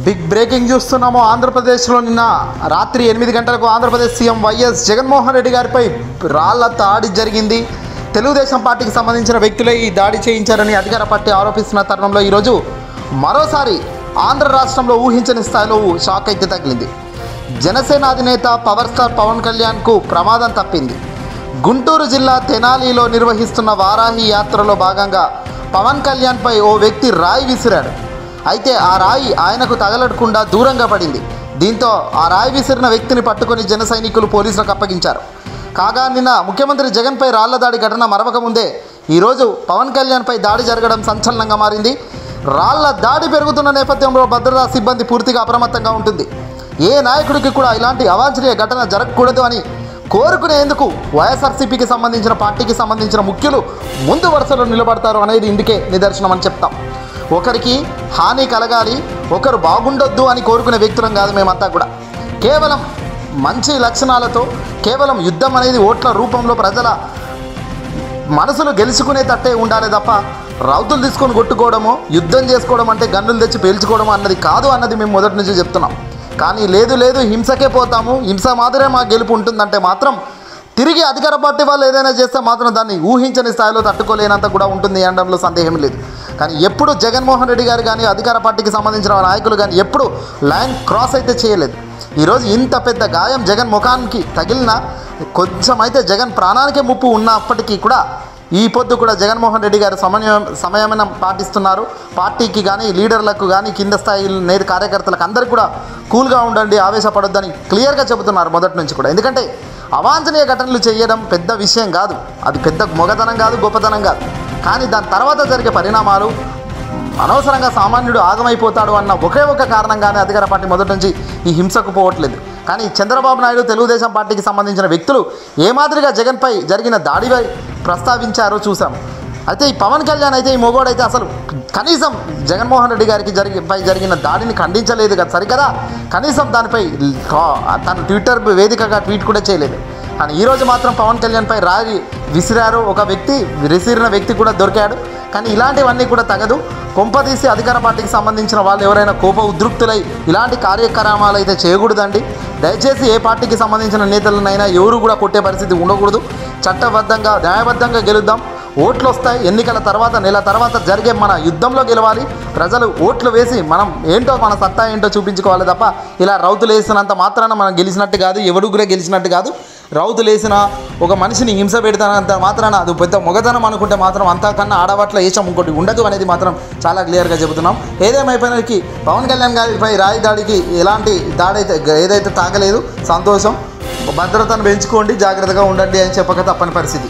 Big breaking చూస్తున్నాము. ఆంధ్రప్రదేశ్లో నిన్న రాత్రి 8 గంటలకు ఆంధ్రప్రదేశ్ సీఎం వైఎస్ జగన్మోహన్ రెడ్డి గారిపై రాళ్ల దాడి జరిగింది. తెలుగుదేశం పార్టీకి సంబంధించిన వ్యక్తులే ఈ దాడి చేయించారని అధికార పార్టీ ఆరోపిస్తున్న తరుణంలో ఈరోజు మరోసారి ఆంధ్ర రాష్ట్రంలో ఊహించని స్థాయిలో షాక్ అయితే తగిలింది. జనసేన అధినేత పవర్ స్టార్ పవన్ కళ్యాణ్కు ప్రమాదం తప్పింది. గుంటూరు జిల్లా తెనాలిలో నిర్వహిస్తున్న వారాహి యాత్రలో భాగంగా పవన్ కళ్యాణ్పై ఓ వ్యక్తి రాయి విసిరాడు. అయితే ఆ రాయి ఆయనకు తగలడకుండా దూరంగా పడింది. దీంతో ఆ రాయి విసిరిన వ్యక్తిని పట్టుకొని జన సైనికులు పోలీసులకు అప్పగించారు. కాగా నిన్న ముఖ్యమంత్రి జగన్పై రాళ్ల దాడి ఘటన మరవక ముందే ఈరోజు పవన్ కళ్యాణ్పై దాడి జరగడం సంచలనంగా మారింది. రాళ్ల దాడి పెరుగుతున్న నేపథ్యంలో భద్రతా సిబ్బంది పూర్తిగా అప్రమత్తంగా ఉంటుంది. ఏ నాయకుడికి కూడా ఇలాంటి అవాంఛనీయ ఘటన జరగకూడదు అని కోరుకునేందుకు వైఎస్ఆర్సీపీకి సంబంధించిన పార్టీకి సంబంధించిన ముఖ్యులు ముందు వరుసలో నిలబడతారు అనేది ఇందుకే నిదర్శనం అని చెప్తాం. ఒకరికి హాని కలగాలి, ఒకరు బాగుండొద్దు అని కోరుకునే వ్యక్తులం కాదు మేమంతా కూడా. కేవలం మంచి లక్షణాలతో, కేవలం యుద్ధం అనేది ఓట్ల రూపంలో ప్రజల మనసులు గెలుచుకునే తట్టే ఉండాలి తప్ప రౌతులు తీసుకొని కొట్టుకోవడము, యుద్ధం చేసుకోవడం అంటే గన్నులు తెచ్చి పేల్చుకోవడం అన్నది కాదు అన్నది మేము మొదటి నుంచి చెప్తున్నాం. కానీ లేదు హింసకే పోతాము, హింస మాదిరే మా గెలుపు ఉంటుందంటే మాత్రం తిరిగి అధికార పార్టీ వాళ్ళు ఏదైనా చేస్తే మాత్రం దాన్ని ఊహించని స్థాయిలో తట్టుకోలేనంత కూడా ఉంటుంది అనడంలో సందేహం లేదు. కానీ ఎప్పుడు జగన్మోహన్ రెడ్డి గారు కానీ అధికార పార్టీకి సంబంధించిన నాయకులు కానీ ఎప్పుడు లైన్ క్రాస్ అయితే చేయలేదు. ఈరోజు ఇంత పెద్ద గాయం జగన్ ముఖానికి తగిలిన కొంచెం అయితే జగన్ ప్రాణానికే ముప్పు ఉన్నప్పటికీ కూడా ఈ పొద్దు కూడా జగన్మోహన్ రెడ్డి గారు సంయమనం పాటిస్తున్నారు. పార్టీకి కానీ లీడర్లకు కానీ కింద స్థాయి నేరు కార్యకర్తలకు అందరికీ కూడా కూల్గా ఉండండి, ఆవేశపడొద్దని క్లియర్గా చెబుతున్నారు మొదటి నుంచి కూడా. ఎందుకంటే అవాంఛనీయ ఘటనలు చేయడం పెద్ద విషయం కాదు, అది పెద్ద మొగతనం కాదు, గొప్పతనం కాదు. కానీ దాని తర్వాత జరిగే పరిణామాలు అనవసరంగా సామాన్యుడు ఆగమైపోతాడు అన్న ఒకే ఒక కారణంగానే అధికార పార్టీ మొదటి నుంచి ఈ హింసకు పోవట్లేదు. కానీ చంద్రబాబు నాయుడు తెలుగుదేశం పార్టీకి సంబంధించిన వ్యక్తులు ఏ మాదిరిగా జగన్పై జరిగిన దాడిపై ప్రస్తావించారో చూసాం. అయితే ఈ పవన్ కళ్యాణ్ అయితే ఈ మొగోడైతే అసలు కనీసం జగన్మోహన్ రెడ్డి గారికి జరిగిన దాడిని ఖండించలేదు కదా, సరికదా కనీసం దానిపై తన ట్విట్టర్ వేదికగా ట్వీట్ కూడా చేయలేదు. కానీ ఈరోజు మాత్రం పవన్ కళ్యాణ్పై రాయి విసిరారు, ఒక వ్యక్తి విసిరిన వ్యక్తి కూడా దొరికాడు. కానీ ఇలాంటివన్నీ కూడా తగదు. కొంపదీసి అధికార పార్టీకి సంబంధించిన వాళ్ళు ఎవరైనా కోప ఉద్రిక్తులై ఇలాంటి కార్యక్రమాలు అయితే చేయకూడదండి. దయచేసి ఏ పార్టీకి సంబంధించిన నేతలనైనా ఎవరు కూడా కొట్టే పరిస్థితి ఉండకూడదు. చట్టబద్ధంగా న్యాయబద్ధంగా గెలుద్దాం. ఓట్లు వస్తాయి, ఎన్నికల తర్వాత నెల తర్వాత జరిగే మన యుద్ధంలో గెలవాలి. ప్రజలు ఓట్లు వేసి మనం ఏంటో మన సత్తా ఏంటో చూపించుకోవాలి తప్ప ఇలా రౌతులు వేసినంత మాత్రాన మనం గెలిచినట్టు కాదు, ఎవడు కూడా గెలిచినట్టు కాదు. రౌతులు వేసిన ఒక మనిషిని హింస పెడతానంత మాత్రాన అది పెద్ద మొగతనం అనుకుంటే మాత్రం అంతకన్నా ఆడవట్ల వేషం ఇంకోటి ఉండదు అనేది మాత్రం చాలా క్లియర్గా చెబుతున్నాం. ఏదేమైపోయినకి పవన్ కళ్యాణ్ గారిపై రాయి దాడికి ఎలాంటి దాడి ఏదైతే తాగలేదు, సంతోషం. భద్రతను పెంచుకోండి, జాగ్రత్తగా ఉండండి అని చెప్పక తప్పని పరిస్థితి.